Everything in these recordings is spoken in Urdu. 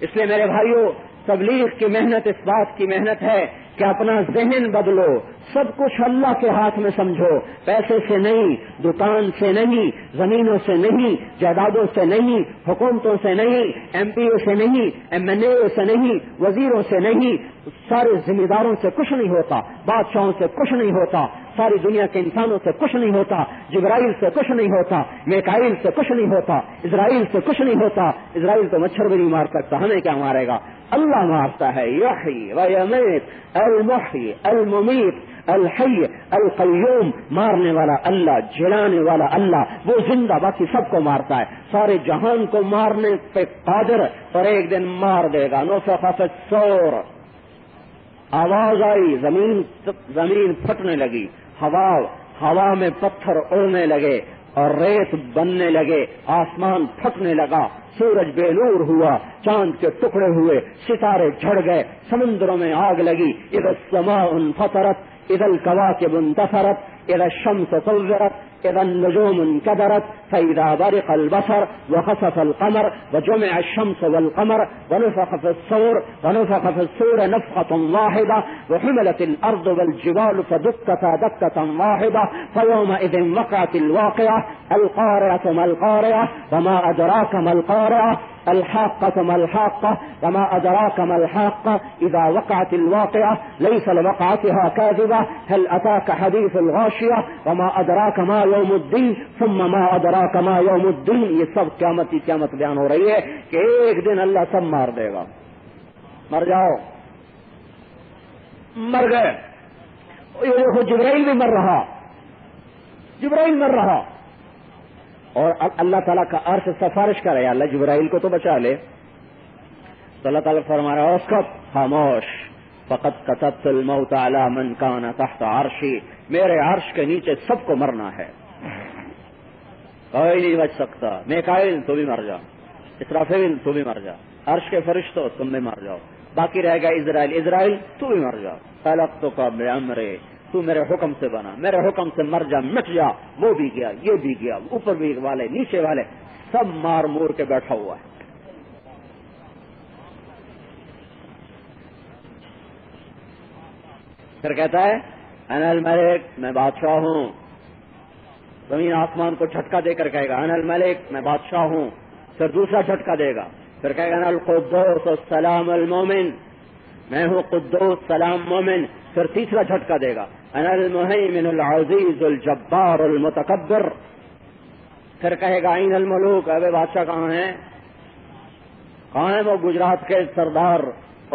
اس لیے میرے بھائیوں، تبلیغ کی محنت اس بات کی محنت ہے کہ اپنا ذہن بدلو، سب کچھ اللہ کے ہاتھ میں سمجھو، پیسے سے نہیں، دکان سے نہیں، زمینوں سے نہیں، جائیدادوں سے نہیں، حکومتوں سے نہیں، ایم پی او سے نہیں، ایم این اے سے نہیں، وزیروں سے نہیں، سارے ذمہ داروں سے کچھ نہیں ہوتا، بادشاہوں سے کچھ نہیں ہوتا، ساری دنیا کے انسانوں سے کچھ نہیں ہوتا، جبرائیل سے کچھ نہیں ہوتا، میکائیل سے کچھ نہیں ہوتا، اسرائیل سے کچھ نہیں ہوتا۔ اسرائیل تو مچھر بھی نہیں مار سکتا، ہمیں کیا مارے گا؟ اللہ مارتا ہے، یحیی و یمیت، المحیی الممیت الحی القیوم، مارنے والا اللہ، جلانے والا اللہ، وہ زندہ، باقی سب کو مارتا ہے، سارے جہان کو مارنے پہ قادر، اور ایک دن مار دے گا۔ نفخ فی الصور، آواز آئی، زمین پھٹنے لگی، ہوا میں پتھر اڑنے لگے اور ریت بننے لگے، آسمان پھٹنے لگا، سورج بے نور ہوا، چاند کے ٹکڑے ہوئے، ستارے جھڑ گئے، سمندروں میں آگ لگی۔ اذا السماء انفطرت، اذا الكواكب انتثرت، اذا الشمس كورت، اذا النجوم انكدرت، فاذا برق البصر وخسف القمر وجمع الشمس والقمر ونفخ في الصور نفخة واحدة وحملت الارض والجبال فدكتا دكة واحدة فيومئذ وقعت الواقعة، القارعة ما القارعة وما أدراك ما القارعة، الحاقة ما الحاقة وما أدراك ما الحاقة، إذا وقعت الواقعة ليس لوقعتها كاذبة، هل أتاك حديث الغاشية وما أدراك ما يوم الدين ثم ما أدراك ما يوم الدين۔ یہ سب قیامت کی قیامت بیان ہو رہی ہے کہ ایک دن اللہ سب مار دے گا۔ مر جاؤ، مر گئے۔ یہ دیکھو جبرائیل بھی مر رہا، جبرائیل مر رہا، اور اللہ تعالیٰ کا عرش سفارش کر رہا ہے، اللہ جبرائیل کو تو بچا لے، تو اللہ تعالیٰ فرما رہا ہے اسکت، خاموش، فقط كتبت الموت على من كان تحت عرشی، میرے عرش کے نیچے سب کو مرنا ہے، کوئی نہیں بچ سکتا۔ میکائیل تو بھی مر جا، اسرافیل تو بھی مر جا، عرش کے فرشتوں تم بھی مر جاؤ، باقی رہ گا اسرائیل تو بھی مر جا۔ خلقتک بأمری، تو میرے حکم سے بنا، میرے حکم سے مر جا، مٹ جا، وہ بھی گیا، یہ بھی گیا، اوپر بھی والے نیچے والے سب مار مور کے بیٹھا ہوا ہے۔ پھر کہتا ہے انا الملک، میں بادشاہ ہوں، زمین آسمان کو جھٹکا دے کر کہے گا انا الملک، میں بادشاہ ہوں، پھر دوسرا جھٹکا دے گا، پھر کہے گا انا القدوس السلام المومن، میں ہوں قدوس سلام مومن، پھر تیسرا جھٹکا دے گا انا المہیمن العزیز الجبار المتکبر، پھر کہے گا این الملوک، ابے بادشاہ کہاں ہیں؟ کہاں ہیں وہ گجرات کے سردار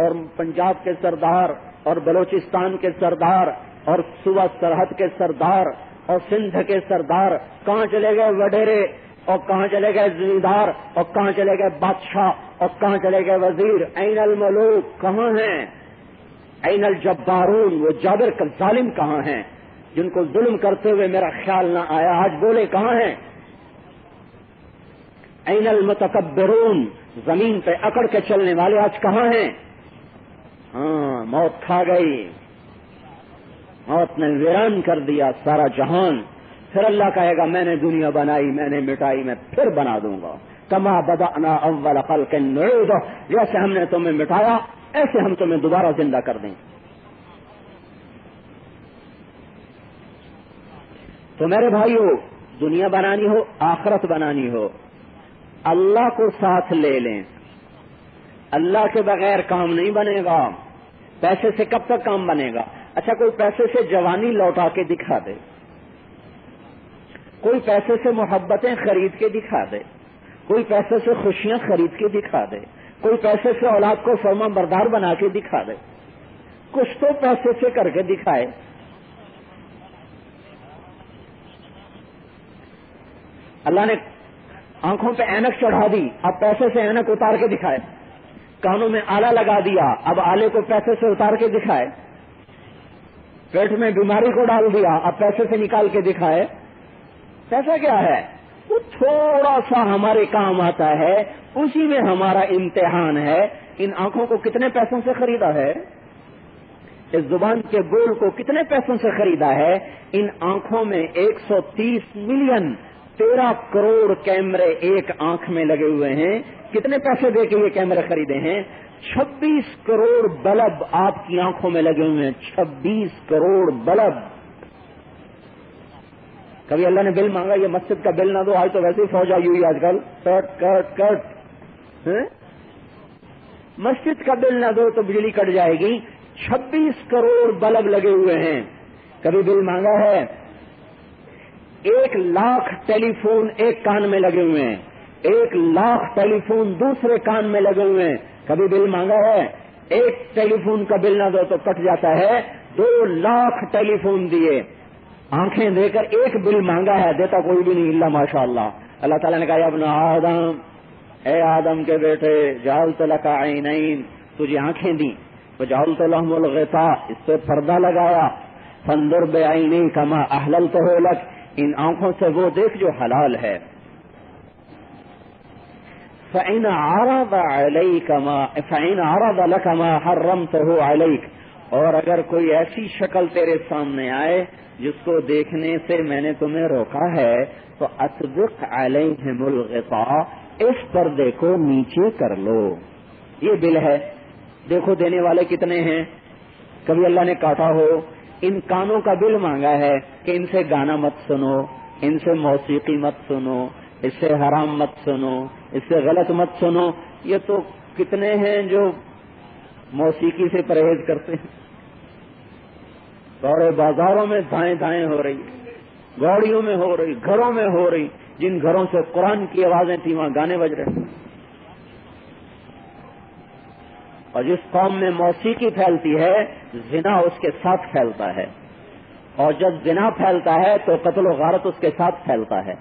اور پنجاب کے سردار اور بلوچستان کے سردار اور صوبہ سرحد کے سردار اور سندھ کے سردار؟ کہاں چلے گئے وڈیرے، اور کہاں چلے گئے زمیندار، اور کہاں چلے گئے بادشاہ، اور کہاں چلے گئے وزیر؟ این الملوک، کہاں ہیں؟ این الجبارون، وہ جابر کا ظالم کہاں ہیں جن کو ظلم کرتے ہوئے میرا خیال نہ آیا، آج بولے کہاں ہیں؟ این المتکبرون، زمین پہ اکڑ کے چلنے والے آج کہاں ہیں؟ ہاں، موت کھا گئی، موت نے ویران کر دیا سارا جہان۔ پھر اللہ کہے گا میں نے دنیا بنائی، میں نے مٹائی، میں پھر بنا دوں گا، کما بدأنا اول خلق نعیدہ، جیسے ہم نے تمہیں مٹایا ایسے ہم تمہیں دوبارہ زندہ کر دیں۔ تو میرے بھائیو، دنیا بنانی ہو، آخرت بنانی ہو، اللہ کو ساتھ لے لیں، اللہ کے بغیر کام نہیں بنے گا۔ پیسے سے کب تک کام بنے گا؟ اچھا، کوئی پیسے سے جوانی لوٹا کے دکھا دے، کوئی پیسے سے محبتیں خرید کے دکھا دے، کوئی پیسے سے خوشیاں خرید کے دکھا دے، کوئی پیسے سے اولاد کو فرما بردار بنا کے دکھا دے، کچھ تو پیسے سے کر کے دکھائے۔ اللہ نے آنکھوں پہ اینک چڑھا دی، اب پیسے سے اینک اتار کے دکھائے، کانوں میں آلہ لگا دیا، اب آلے کو پیسے سے اتار کے دکھائے، پیٹ میں بیماری کو ڈال دیا، اب پیسے سے نکال کے دکھائے۔ پیسہ کیا ہے؟ وہ تھوڑا سا ہمارے کام آتا ہے، اسی میں ہمارا امتحان ہے۔ ان آنکھوں کو کتنے پیسوں سے خریدا ہے؟ اس زبان کے بول کو کتنے پیسوں سے خریدا ہے؟ ان آنکھوں میں 130 ملین 13 کروڑ کیمرے ایک آنکھ میں لگے ہوئے ہیں. کتنے پیسے دے کے یہ کیمرے خریدے ہیں؟ 26 کروڑ بلب آپ کی آنکھوں میں لگے ہوئے ہیں. 26 کروڑ بلب. کبھی اللہ نے بل مانگا یہ مسجد کا بل نہ دو، آج تو ویسے ہی فوج آئی ہوئی آج کل، کٹ کٹ کٹ. مسجد کا بل نہ دو تو بجلی کٹ جائے گی. 26 کروڑ بلب لگے ہوئے ہیں. کبھی بل مانگا ہے؟ 1 لاکھ ٹیلی فون ایک کان میں لگے ہوئے ہیں. 1 لاکھ ٹیلی فون دوسرے کان میں لگے ہوئے ہیں. کبھی بل مانگا ہے؟ ایک ٹیلی فون کا بل نہ دو تو کٹ جاتا ہے. 2 لاکھ ٹیلی فون دیے، آنکھیں دے کر ایک بل مانگا ہے، دیتا کوئی بھی نہیں، اللہ ماشاء اللہ. اللہ تعالیٰ نے کہا ابن آدم، اے آدم کے بیٹے، جعلت لک عینین، تجھے آنکھیں دی، وجعلت لهم الغطاء، اس پہ پردہ لگایا، فانظر بعینیک ما احللتہ لک، ان آنکھوں سے وہ دیکھ جو حلال ہے. فإن عرض لك ما حرمته عليك، اور اگر کوئی ایسی شکل تیرے سامنے آئے جس کو دیکھنے سے میں نے تمہیں روکا ہے تو اطبق علیہم الغطاء، اس پردے کو نیچے کر لو. یہ بل ہے، دیکھو دینے والے کتنے ہیں. کبھی اللہ نے کاٹا ہو، ان کانوں کا بل مانگا ہے کہ ان سے گانا مت سنو، ان سے موسیقی مت سنو، اس سے حرام مت سنو، اس سے غلط مت سنو. یہ تو کتنے ہیں جو موسیقی سے پرہیز کرتے ہیں. اور بازاروں میں دائیں دائیں ہو رہی، گاڑیوں میں ہو رہی، گھروں میں ہو رہی. جن گھروں سے قرآن کی آوازیں تھیں وہاں گانے بج رہے. اور جس قوم میں موسیقی پھیلتی ہے زنا اس کے ساتھ پھیلتا ہے، اور جب زنا پھیلتا ہے تو قتل و غارت اس کے ساتھ پھیلتا ہے.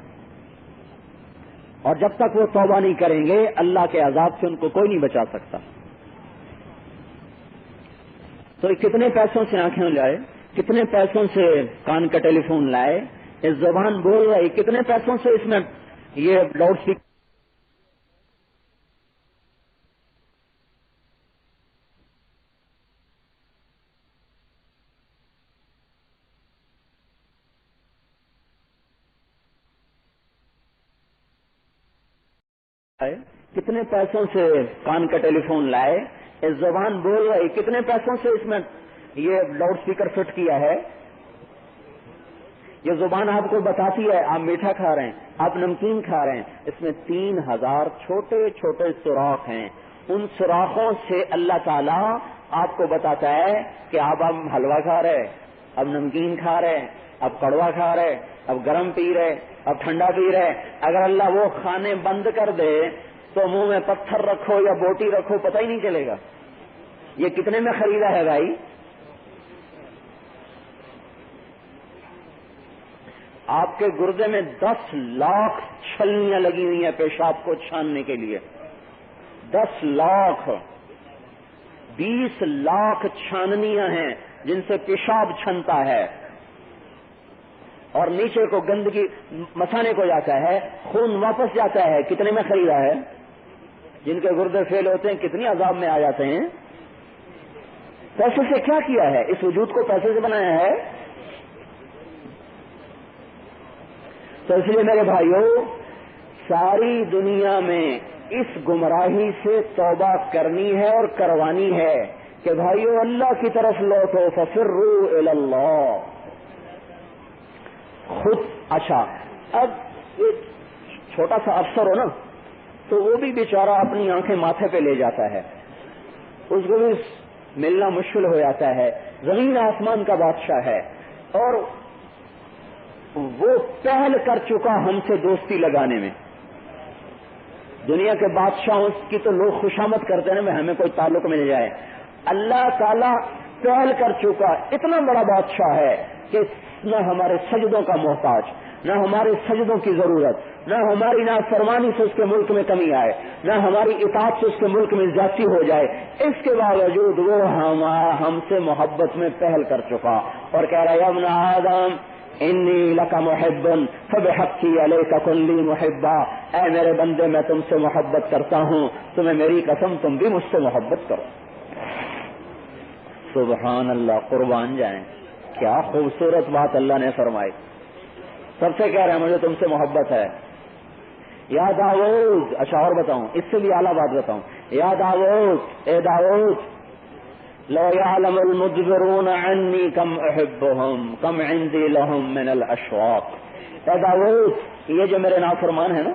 اور جب تک وہ توبہ نہیں کریں گے اللہ کے عذاب سے ان کو کوئی نہیں بچا سکتا. تو کتنے پیسوں سے آنکھیں لائے، کتنے پیسوں سے کان کا ٹیلی فون لائے، اس زبان بول رہی، کتنے پیسوں سے اس میں یہ لاؤڈ اسپیکر کتنے پیسوں سے کان کا ٹیلی فون لائے، اس زبان بول رہی، کتنے پیسوں سے اس میں یہ لاؤڈ اسپیکر فٹ کیا ہے. یہ زبان آپ کو بتاتی ہے آپ میٹھا کھا رہے ہیں، آپ نمکین کھا رہے ہیں. اس میں 3000 چھوٹے چھوٹے سوراخ ہیں. ان سوراخوں سے اللہ تعالیٰ آپ کو بتاتا ہے کہ اب حلوہ کھا رہے، اب نمکین کھا رہے، اب کڑوا کھا رہے، اب گرم پی رہے، اب ٹھنڈا پی رہے. اگر اللہ وہ کھانے بند کر دے تو منہ میں پتھر رکھو یا بوٹی رکھو پتہ ہی نہیں چلے گا. یہ کتنے میں خریدا ہے بھائی؟ آپ کے گردے میں 10 لاکھ چھلنیاں لگی ہوئی ہیں پیشاب کو چھاننے کے لیے. 10 لاکھ، 20 لاکھ چھاننیاں ہیں جن سے پیشاب چھنتا ہے اور نیچے کو گندگی مسانے کو جاتا ہے، خون واپس جاتا ہے. کتنے میں خریدا ہے؟ جن کے گردے فیل ہوتے ہیں کتنی عذاب میں آ جاتے ہیں. پیسے سے کیا کیا ہے؟ اس وجود کو پیسے سے بنایا ہے. تو اس لیے میرے بھائیوں، ساری دنیا میں اس گمراہی سے توبہ کرنی ہے اور کروانی ہے کہ بھائیوں اللہ کی طرف لوٹو، ففروا الی اللہ. خود اچھا اب ایک چھوٹا سا افسر ہو نا تو وہ بھی بیچارہ اپنی آنکھیں ماتھے پہ لے جاتا ہے، اس کو بھی ملنا مشکل ہو جاتا ہے. زمین آسمان کا بادشاہ ہے اور وہ پہل کر چکا ہم سے دوستی لگانے میں. دنیا کے بادشاہوں کی تو لوگ خوشامد کرتے ہیں ہمیں کوئی تعلق مل جائے. اللہ تعالیٰ پہل کر چکا، اتنا بڑا بادشاہ ہے کہ نہ ہمارے سجدوں کا محتاج، نہ ہمارے سجدوں کی ضرورت، نہ ہماری نافرمانی سے اس کے ملک میں کمی آئے، نہ ہماری اطاعت سے اس کے ملک میں زیادتی ہو جائے. اس کے باوجود وہ ہم سے محبت میں پہل کر چکا اور کہہ رہا ہے ابن آدم انی لک محب فبحقی علیک کن لی محبا. اے میرے بندے میں تم سے محبت کرتا ہوں، تمہیں میری قسم تم بھی مجھ سے محبت کرو. سبحان اللہ، قربان جائیں، کیا خوبصورت بات اللہ نے فرمائی. سب سے کہہ رہے ہیں مجھے تم سے محبت ہے. یا داؤد، اچھا اور بتاؤں، اس سے بھی اعلیٰ بات بتاؤں. یا داؤد، اے داؤد، لو يعلم المدبرون عني كم احبهم كم عندي لهم من الاشواق. اے داؤد، یہ جو میرے نافرمان ہیں نا،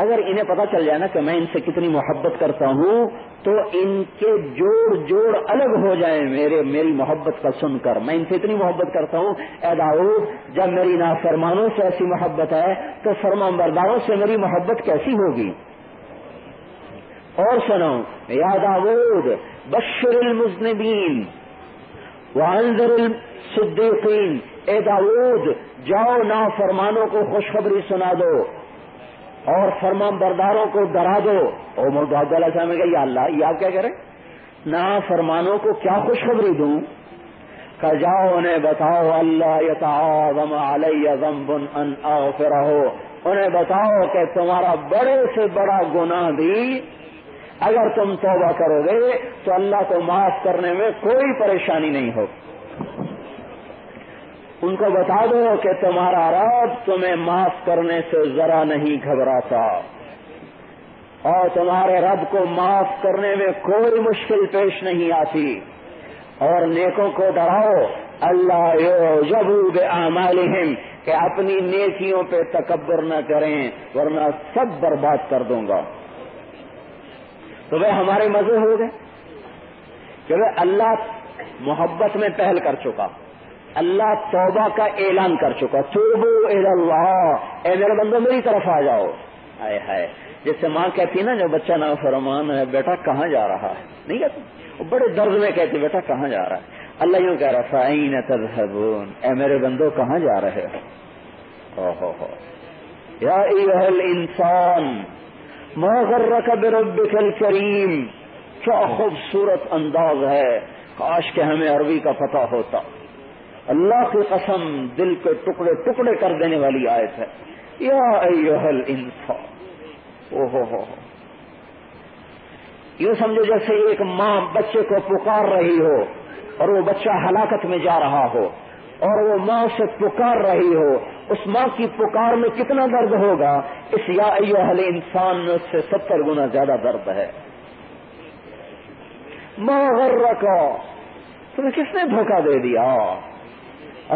اگر انہیں پتہ چل جائے نا کہ میں ان سے کتنی محبت کرتا ہوں تو ان کے جوڑ جوڑ الگ ہو جائیں میری محبت کا سن کر. میں ان سے اتنی محبت کرتا ہوں. اے داؤد، جب میری نافرمانوں سے ایسی محبت ہے تو فرمانبرداروں سے میری محبت کیسی ہوگی؟ اور سنو، یا داؤد بشر المذنبین وانذر الصدیقین. اے داؤد، جاؤ نافرمانوں کو خوشخبری سنا دو اور فرمان برداروں کو ڈرا دو. عمر بہت علیہ السلام نے کہا یا اللہ، یہ آپ کیا کریں؟ نافرمانوں کو کیا خوشخبری دوں؟ کہ جاؤ انہیں بتاؤ اللہ یتعاظم علی ذنب ان اغفرہ. انہیں بتاؤ کہ تمہارا بڑے سے بڑا گناہ بھی اگر تم توبہ کرو گے تو اللہ کو معاف کرنے میں کوئی پریشانی نہیں ہوگی. ان کو بتا دو کہ تمہارا رب تمہیں معاف کرنے سے ذرا نہیں گھبراتا اور تمہارے رب کو معاف کرنے میں کوئی مشکل پیش نہیں آتی. اور نیکوں کو ڈراؤ اللہ یعجبوا باعمالہم، کہ اپنی نیکیوں پہ تکبر نہ کریں ورنہ سب برباد کر دوں گا. تو وہ ہمارے مزے ہو گئے کہ وہ اللہ محبت میں پہل کر چکا، اللہ توبہ کا اعلان کر چکا. توبو الی اللہ، اے میرے بندو میری طرف آ جاؤ. ہائے ہائے، جیسے ماں کہتی نا جو بچہ نافرمان ہے بیٹا کہاں جا رہا ہے، نہیں کہتی، وہ بڑے درد میں کہتی بیٹا کہاں جا رہا ہے. اللہ یوں کہہ رہا فَأَيْنَ تَذْهَبُونَ، اے میرے بندو کہاں جا رہے ہو. یا ایھا الانسان ما غرک بربک الکریم. کیا خوبصورت انداز ہے، کاش کہ ہمیں عربی کا پتہ ہوتا. اللہ کی قسم دل کے ٹکڑے ٹکڑے کر دینے والی آیت ہے. یا ایھا الانسان، ہو یوں سمجھو جیسے ایک ماں بچے کو پکار رہی ہو اور وہ بچہ ہلاکت میں جا رہا ہو اور وہ ماں اسے پکار رہی ہو. اس ماں کی پکار میں کتنا درد ہوگا، اس یا ایھا الانسان میں اس سے 70 گنا زیادہ درد ہے. ما غرک، تمہیں کس نے دھوکہ دے دیا،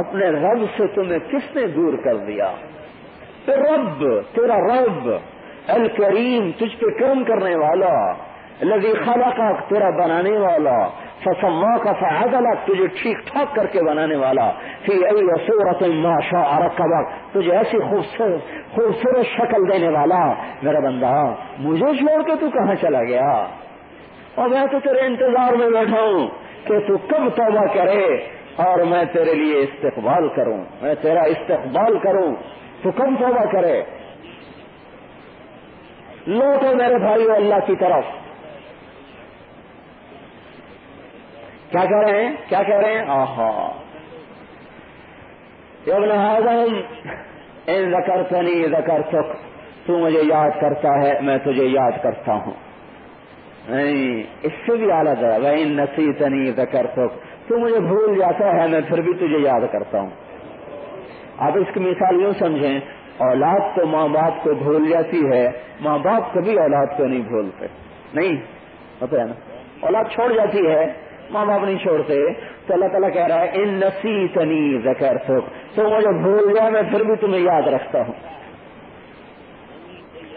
اپنے رب سے تمہیں کس نے دور کر دیا. رب، تیرا رب الکریم، تجھ پہ کرم کرنے والا، الذی خلقک، تیرا بنانے والا، فسواک فعدلک، تجھے ٹھیک ٹھاک کر کے بنانے والا، فی ای صورت ما شاء رکبک، تجھے ایسی خوبصورت شکل دینے والا. میرا بندہ مجھے چھوڑ کے تو کہاں چلا گیا، اور میں تو تیرے انتظار میں بیٹھا ہوں کہ تو کب توبہ کرے اور میں تیرے لیے استقبال کروں، میں تیرا استقبال کروں. تو کب توبہ کرے. لوٹو میرے بھائیو اللہ کی طرف. کیا کہہ رہے ہیں آہا، یا ابن آدم ان ذکرتنی ذکرتک، تو مجھے یاد کرتا ہے میں تجھے یاد کرتا ہوں. نہیں، اس سے بھی اعلیٰ ذرا، وَإِن نَسِيتَنِي ذَكَرْتُكَ، تو مجھے بھول جاتا ہے میں پھر بھی تجھے یاد کرتا ہوں. آپ اس کی مثال یوں سمجھیں، اولاد تو ماں باپ کو بھول جاتی ہے، ماں باپ کبھی اولاد کو نہیں بھولتے. نہیں ہوتا ہے نا، اولاد چھوڑ جاتی ہے ماں باپ نہیں چھوڑتے. تو اللہ تعالیٰ کہہ رہا ہے ان نسیتنی ذکرتک، تو مجھے بھول جائے میں پھر بھی تمہیں یاد رکھتا ہوں.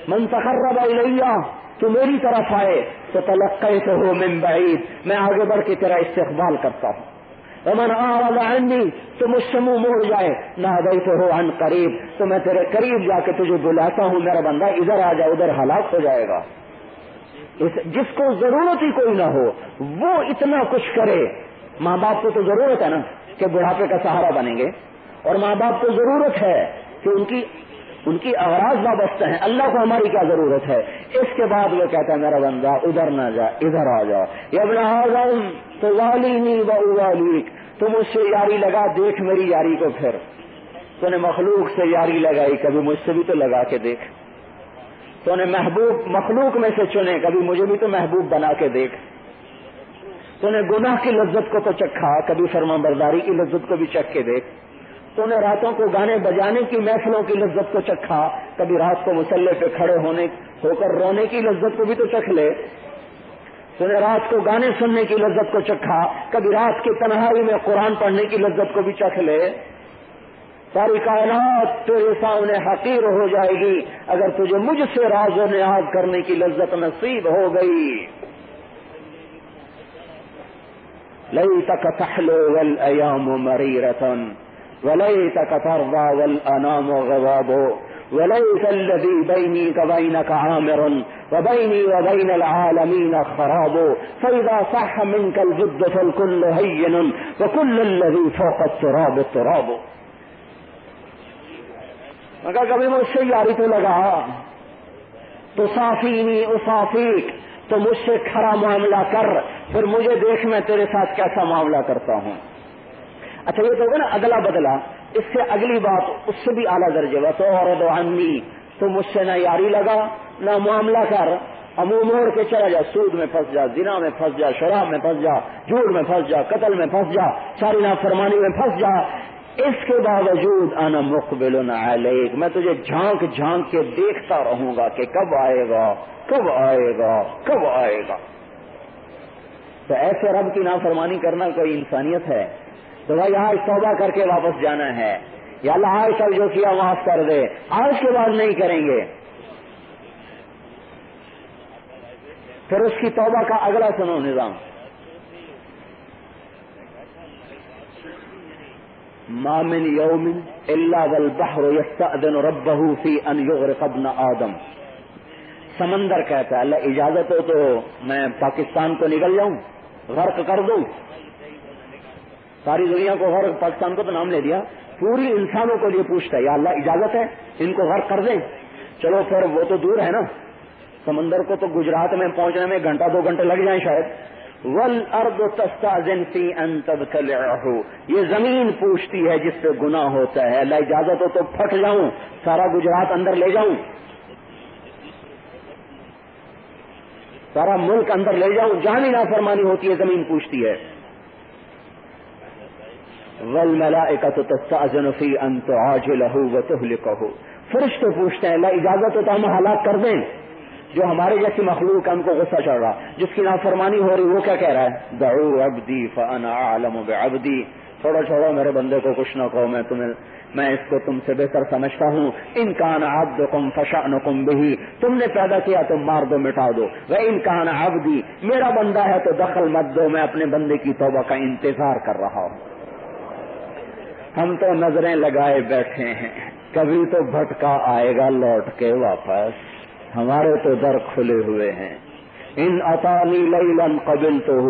من تقرب الیہ، تو میری طرف آئے تو تلقیتہ من بعید، میں آگے بڑھ کے تیرا استقبال کرتا ہوں. ومن اعرض عنی، تو مجھ سے منہ موڑ جائے، نادیتہ عن قریب، تو میں تیرے قریب جا کے تجھے بلاتا ہوں میرا بندہ ادھر آ جا، ادھر ہلاک ہو جائے گا. جس کو ضرورت ہی کوئی نہ ہو وہ اتنا کچھ کرے. ماں باپ کو تو ضرورت ہے نا کہ بڑھاپے کا سہارا بنیں گے، اور ماں باپ کو ضرورت ہے کہ ان کی اغراض وابستہ ہیں. اللہ کو ہماری کیا ضرورت ہے. اس کے بعد وہ کہتا ہے میرا بندہ ادھر نہ جا، ادھر آ جا. یا ابن آدم توالینی واوالیک، تو مجھ سے یاری لگا، دیکھ میری یاری کو. پھر تو نے مخلوق سے یاری لگائی، کبھی مجھ سے بھی تو لگا کے دیکھ. تو نے محبوب مخلوق میں سے چنے، کبھی مجھے بھی تو محبوب بنا کے دیکھ. تو نے گناہ کی لذت کو تو چکھا، کبھی فرمان برداری کی لذت کو بھی چکھ کے دیکھ. تو نے راتوں کو گانے بجانے کی محفلوں کی لذت کو چکھا، کبھی رات کو مصلے پہ کھڑے ہو کر رونے کی لذت کو بھی تو چکھ لے۔ تو نے رات کو گانے سننے کی لذت کو چکھا، کبھی رات کی تنہائی میں قرآن پڑھنے کی لذت کو بھی چکھ لے۔ ساری کائنات تیرے سامنے حقیر ہو جائے گی اگر تجھے مجھ سے راز و نیاز کرنے کی لذت نصیب ہو گئی۔ لیتک تحلو والایام مریرۃ ولیتک ترضى والانام غضاب وليس الذي بيني وبينك عامر وبيني وبين العالمين خراب فإذا صح منك الجد فالكل هين وكل الذي فوق التراب التراب۔ مگر کبھی مجھ سے یاری تو لگا، تو صافینی اصافیک، تو مجھ سے کھرا معاملہ کر، پھر مجھے دیکھ میں تیرے ساتھ کیسا معاملہ کرتا ہوں۔ اچھا یہ تو ہوگا نا اگلا بدلا، اس سے اگلی بات اس سے بھی اعلیٰ درجے کا، تو اور عنی، تو مجھ سے نہ یاری لگا نہ معاملہ کر، منہ موڑ کے چلا جا، سود میں پھنس جا، زنا میں پھنس جا، شراب میں پھنس جا، جھوٹ میں پھنس جا، قتل میں پھنس جا، ساری نافرمانی میں پھنس جا، اس کے باوجود انا مقبل علیک، میں تجھے جھانک جھانک کے دیکھتا رہوں گا کہ کب آئے گا، کب آئے گا، کب آئے گا۔ تو ایسے رب کی نافرمانی کرنا کوئی انسانیت ہے؟ تو بھائی آج توبہ کر کے واپس جانا ہے، یا اللہ آج تک جو کیا معاف کر دے، آج کے بعد نہیں کریں گے۔ پھر اس کی توبہ کا اگلا سنو نظام، ما من یوم الا والبحر یستأذن ربہ فی ان یغرق ابن آدم۔ سمندر کہتا ہے اللہ اجازت ہو تو میں پاکستان کو نکل جاؤں، غرق کر دوں، ساری دنیا کو غرق، پاکستان کو تو نام لے دیا، پوری انسانوں کو یہ پوچھتا ہے یا اللہ اجازت ہے ان کو غرق کر دیں؟ چلو پھر وہ تو دور ہے نا، سمندر کو تو گجرات میں پہنچنے میں گھنٹہ 2 گھنٹے لگ جائیں شاید۔ والارض تستأذن فی ان تبتلعہ، یہ زمین پوچھتی ہے جس پہ گناہ ہوتا ہے، اللہ اجازت ہو تو پھٹ جاؤں، سارا گجرات اندر لے جاؤں، سارا ملک اندر لے جاؤں، جہاں بھی نافرمانی ہوتی ہے زمین پوچھتی ہے۔ والملائکۃ تستأذن فی ان تعاجلہ وتہلکہ، فرشتے پوچھتے ہیں اللہ اجازت ہو تو ہم ہلاک کر دیں، جو ہمارے جیسی مخلوق ہم کو غصہ چڑھ رہا، جس کی نافرمانی ہو رہی، وہ کیا کہہ رہا ہے؟ دعوا عبدی فانا اعلم بعبدی، چھوڑو میرے بندے کو کچھ نہ کہو، میں اس کو تم سے بہتر سمجھتا ہوں۔ ان کان عبدکم فشأنکم بہ، تم نے پیدا کیا تو مار دو مٹا دو، وان کان عبدی، میرا بندہ ہے تو دخل مت دو، میں اپنے بندے کی توبہ کا انتظار کر رہا ہوں۔ ہم تو نظریں لگائے بیٹھے ہیں، کبھی تو بھٹکا آئے گا لوٹ کے واپس، ہمارے تو در کھلے ہوئے ہیں۔ ان اتانی لیلا قبلتہ،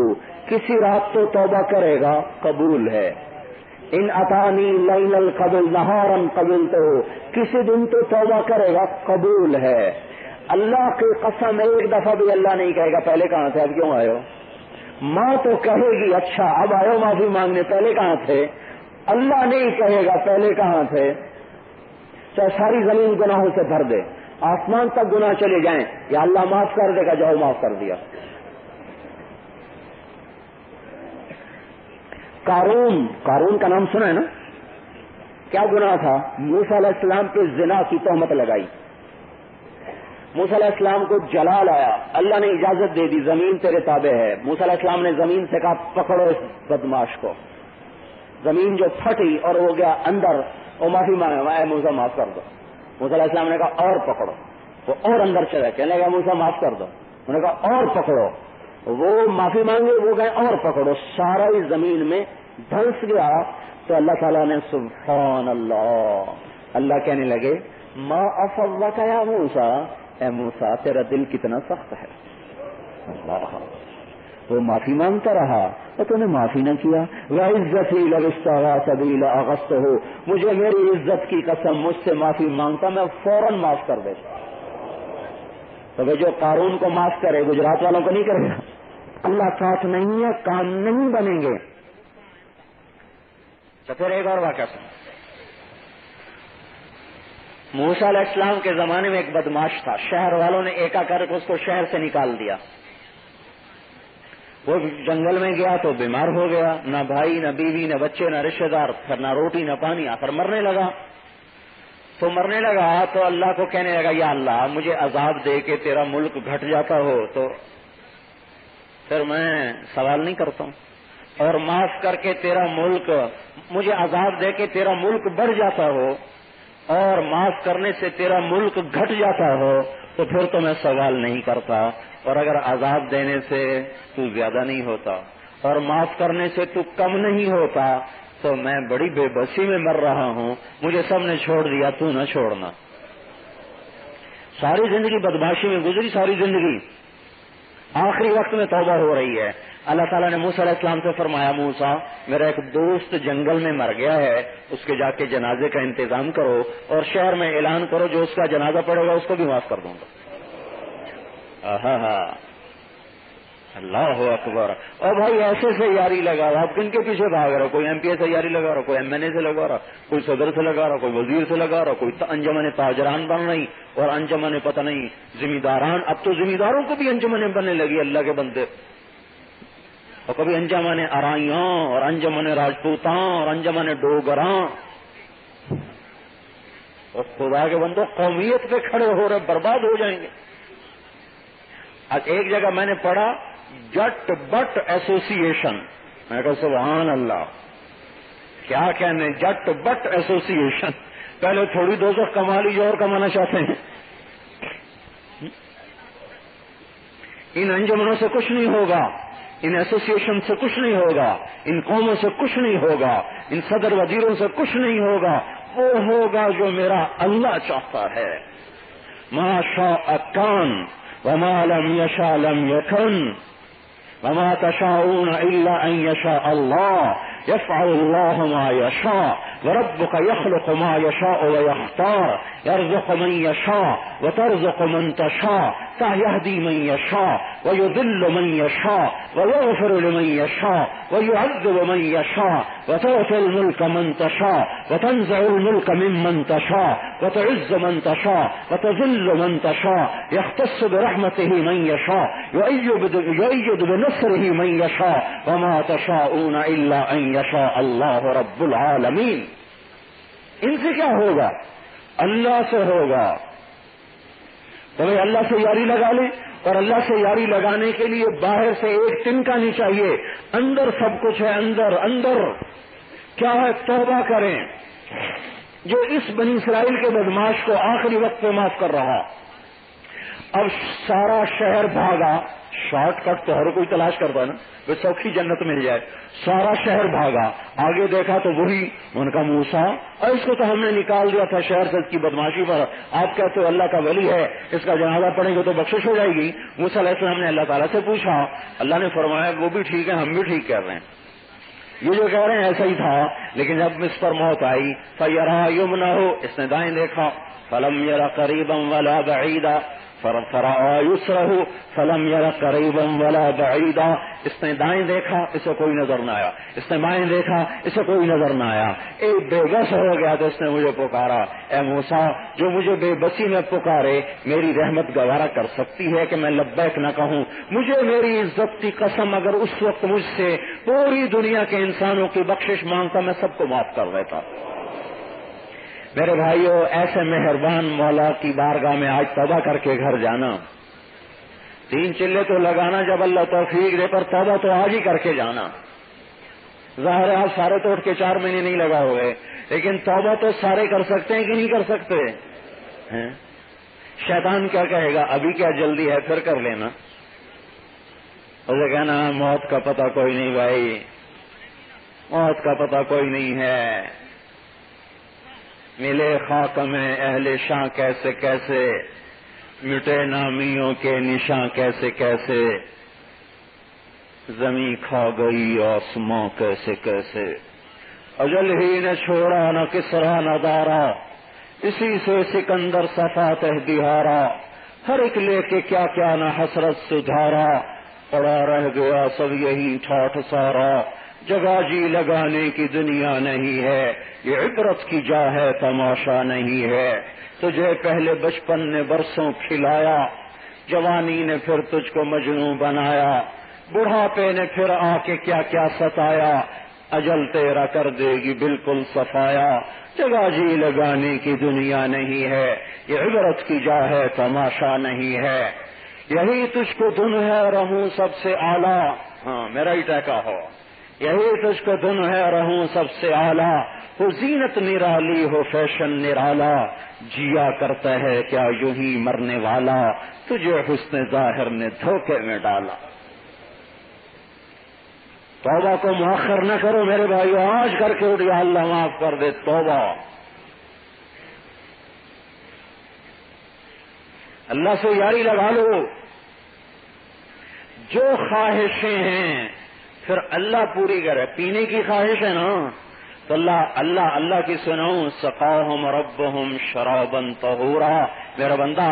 کسی رات تو توبہ کرے گا، قبول ہے۔ ان اتانی لیلا قبل نہارا قبلتہ، کسی دن تو توبہ کرے گا، قبول ہے۔ اللہ کی قسم ایک دفعہ بھی اللہ نہیں کہے گا پہلے کہاں تھے اب کیوں آئے ہو؟ ماں تو کہے گی اچھا اب آئے ہو معافی مانگنے، پہلے کہاں تھے؟ اللہ نہیں کہے گا پہلے کہاں تھے۔ چاہے ساری زمین گناہوں سے بھر دے، آسمان تک گناہ چلے جائیں، یا اللہ معاف کر دے گا، جاؤ معاف کر دیا۔ قارون کا نام سنا ہے نا؟ کیا گناہ تھا؟ موسیٰ علیہ السلام پہ زنا کی تہمت لگائی، موسیٰ علیہ السلام کو جلال آیا، اللہ نے اجازت دے دی زمین تیرے تابع ہے، موسیٰ علیہ السلام نے زمین سے کہا پکڑو اس بدماش کو، زمین جو پھٹی اور ہو گیا اندر، وہ معافی مانگا، اے موسیٰ معاف کر دو، موسیٰ علیہ السلام نے کہا اور پکڑو، وہ اور اندر چلا، کہنے لگا موسیٰ معاف کر دو، انہوں نے کہا اور پکڑو، وہ معافی مانگے، وہ گئے اور پکڑو، سارا ہی زمین میں دھنس گیا۔ تو اللہ تعالیٰ نے سبحان اللہ، اللہ کہنے لگے ما عفوک یا موسیٰ، اے موسیٰ تیرا دل کتنا سخت ہے، اللہ، وہ معافی مانگتا رہا اور تو نے معافی نہ کیا۔ وعزتی لو استغاث بی لاغثتہ، مجھے میری عزت کی قسم مجھ سے معافی مانگتا میں فوراً معاف کر دیتا۔ تو وہ جو قارون کو معاف کرے گجرات والوں کو نہیں کرے گا؟ اللہ ساتھ نہیں ہے، کام نہیں بنیں گے۔ تو پھر ایک اور واقعہ سن، موسیٰ علیہ السلام کے زمانے میں ایک بدماش تھا، شہر والوں نے ایکا کر کے اس کو شہر سے نکال دیا، وہ جنگل میں گیا تو بیمار ہو گیا، نہ بھائی نہ بیوی نہ بچے نہ رشتے دار، پھر نہ روٹی نہ پانی، آخر مرنے لگا۔ تو مرنے لگا تو اللہ کو کہنے لگا یا اللہ مجھے عذاب دے کے تیرا ملک گھٹ جاتا ہو تو پھر میں سوال نہیں کرتا ہوں، اور معاف کر کے تیرا ملک، مجھے عذاب دے کے تیرا ملک بڑھ جاتا ہو اور معاف کرنے سے تیرا ملک گھٹ جاتا ہو تو پھر تو میں سوال نہیں کرتا، اور اگر عذاب دینے سے تو زیادہ نہیں ہوتا اور معاف کرنے سے تو کم نہیں ہوتا تو میں بڑی بے بسی میں مر رہا ہوں، مجھے سب نے چھوڑ دیا، تو نہ چھوڑنا۔ ساری زندگی بدماشی میں گزری، ساری زندگی، آخری وقت میں توبہ ہو رہی ہے۔ اللہ تعالیٰ نے موسیٰ علیہ السلام سے فرمایا موسیٰ میرا ایک دوست جنگل میں مر گیا ہے، اس کے جا کے جنازے کا انتظام کرو اور شہر میں اعلان کرو جو اس کا جنازہ پڑے گا اس کو بھی معاف کر دوں گا۔ اللہ اکبر۔ اور بھائی ایسے سے یاری لگا رہا، آپ کن کے پیچھے بھاگ رہا؟ کوئی ایم پی اے سے یاری لگا رہا، کوئی ایم این اے سے لگا رہا، کوئی صدر سے لگا رہا، کوئی وزیر سے لگا رہا، کوئی انجمن تاجران بن رہی اور انجمن پتہ نہیں زمینداران، اب تو زمینداروں کو بھی انجمنیں بننے لگی اللہ کے بندے، اور کبھی انجمن ارائیاں اور انجمن راجپوتاں اور انجمن ڈوگراں، اور خدا کے بندوں قومیت پہ کھڑے ہو رہے، برباد ہو جائیں گے۔ ایک جگہ میں نے پڑھا جٹ بٹ ایسوسی ایشن، میں کہا سبحان اللہ، کیا کہنے جٹ بٹ ایسوسی ایشن، پہلے تھوڑی دوزخ کما لی جو اور کمانا چاہتے ہیں۔ ان انجمنوں سے کچھ نہیں ہوگا، ان ایسوسی ایشن سے کچھ نہیں ہوگا، ان قوموں سے کچھ نہیں ہوگا، ان صدر وزیروں سے کچھ نہیں ہوگا، وہ ہوگا جو میرا اللہ چاہتا ہے۔ ما شاء کان وما لم يشاء لم يكن وما تشاءون إلا أن يشاء الله يفعل الله ما يشاء وربك يخلق ما يشاء ويختار يرزق من يشاء وترزق من تشاء يهدي من يشاء ويذل من يشاء ويغفر لمن يشاء ويعذب من يشاء وتؤتي الملك من تشاء وتنزع الملك ممن تشاء وتعز من تشاء وتذل من تشاء يختص برحمته من يشاء يؤيد بنصره من يشاء وما تشاءون إلا أن يشاء الله رب العالمين۔ ان سے کیا ہوگا؟ اللہ سے ہوگا۔ تو بھائی اللہ سے یاری لگا لیں، اور اللہ سے یاری لگانے کے لیے باہر سے ایک تنکا نہیں چاہیے، اندر سب کچھ ہے، اندر کیا ہے؟ توبہ کریں۔ جو اس بنی اسرائیل کے بدماش کو آخری وقت پہ معاف کر رہا، اب سارا شہر بھاگا، شارٹ کٹ تو ہر کوئی تلاش کرتا ہے نا، وہ سوکھی جنت مل جائے، سارا شہر بھاگا، آگے دیکھا تو وہی، ان کا موسیٰ، اور اس کو تو ہم نے نکال دیا تھا شہر سے اس کی بدماشی پر، آپ کہتے ہو اللہ کا ولی ہے، اس کا جنازہ پڑھیں گے تو بخشش ہو جائے گی۔ موسیٰ علیہ السلام نے اللہ تعالیٰ سے پوچھا، اللہ نے فرمایا وہ بھی ٹھیک ہے، ہم بھی ٹھیک کہہ رہے ہیں، یہ جو کہہ رہے ہیں ایسا ہی تھا، لیکن جب اس پر موت آئی فَيَرَىٰ يُمْنَهُ، اس نے دائیں دیکھا، فَلَمْ يَرَ قَرِيبًا وَلَا بَعِيدًا فَرَأَىٰ يُسْرَهُ فَلَمْ يَرَ قَرِيبًا وَلَا بَعِيدًا، اس نے دائیں دیکھا، اسے کوئی نظر نہ آیا، اس نے بائیں دیکھا، اسے کوئی نظر نہ آیا، ایک بے بس ہو گیا تو اس نے مجھے پکارا، اے موسیٰ جو مجھے بے بسی میں پکارے میری رحمت گوارا کر سکتی ہے کہ میں لبیک نہ کہوں؟ مجھے میری عزت کی قسم اگر اس وقت مجھ سے پوری دنیا کے انسانوں کی بخشش مانگتا میں سب کو معاف کر دیتا۔ میرے بھائیو، ایسے مہربان مولا کی بارگاہ میں آج توبہ کر کے گھر جانا، 3 چلے تو لگانا جب اللہ توفیق دے، پر توبہ تو آج ہی کر کے جانا۔ ظاہر ہے آپ سارے تو اٹھ کے 4 مہینے نہیں لگا ہوئے، لیکن توبہ تو سارے کر سکتے ہیں کہ نہیں کر سکتے ہیں؟ شیطان کیا کہے گا؟ ابھی کیا جلدی ہے، پھر کر لینا۔ اسے کہنا موت کا پتہ کوئی نہیں بھائی، موت کا پتہ کوئی نہیں ہے، ملے خاک میں اہل شاں کیسے کیسے، مٹے نامیوں کے نشاں کیسے کیسے، زمین کھا گئی آسماں کیسے کیسے، اجل ہی نے چھوڑا نہ کسرا نہ دارا، اسی سے سکندر صفا تہدیہارا، ہر ایک لے کے کیا کیا نہ حسرت سدھارا، پڑا رہ گیا سب یہی ٹھاٹھ سارا، جگہ جی لگانے کی دنیا نہیں ہے، یہ عبرت کی جا ہے تماشا نہیں ہے، تجھے پہلے بچپن نے برسوں کھلایا، جوانی نے پھر تجھ کو مجنوں بنایا، بڑھاپے نے پھر آ کے کیا کیا ستایا، اجل تیرا کر دے گی بالکل صفایا، جگہ جی لگانے کی دنیا نہیں ہے، یہ عبرت کی جا ہے تماشا نہیں ہے، یہی تجھ کو دن ہے رہوں سب سے اعلیٰ، ہاں میرا ہی ٹیکا ہو، یہی تجھ کو دن ہے رہوں سب سے اعلیٰ، ہو زینت نرالی ہو فیشن نرالا، جیا کرتا ہے کیا یوں ہی مرنے والا، تجھے حسن ظاہر نے دھوکے میں ڈالا۔ توبہ کو مؤخر نہ کرو میرے بھائیو، آج کر کے اٹھ، یا اللہ معاف کر دے، توبہ۔ اللہ سے یاری لگا لو، جو خواہشیں ہیں پھر اللہ پوری کرے۔ پینے کی خواہش ہے نا تو اللہ کی سناؤں، سقاہم ربہم شرابا طہورا، میرا بندہ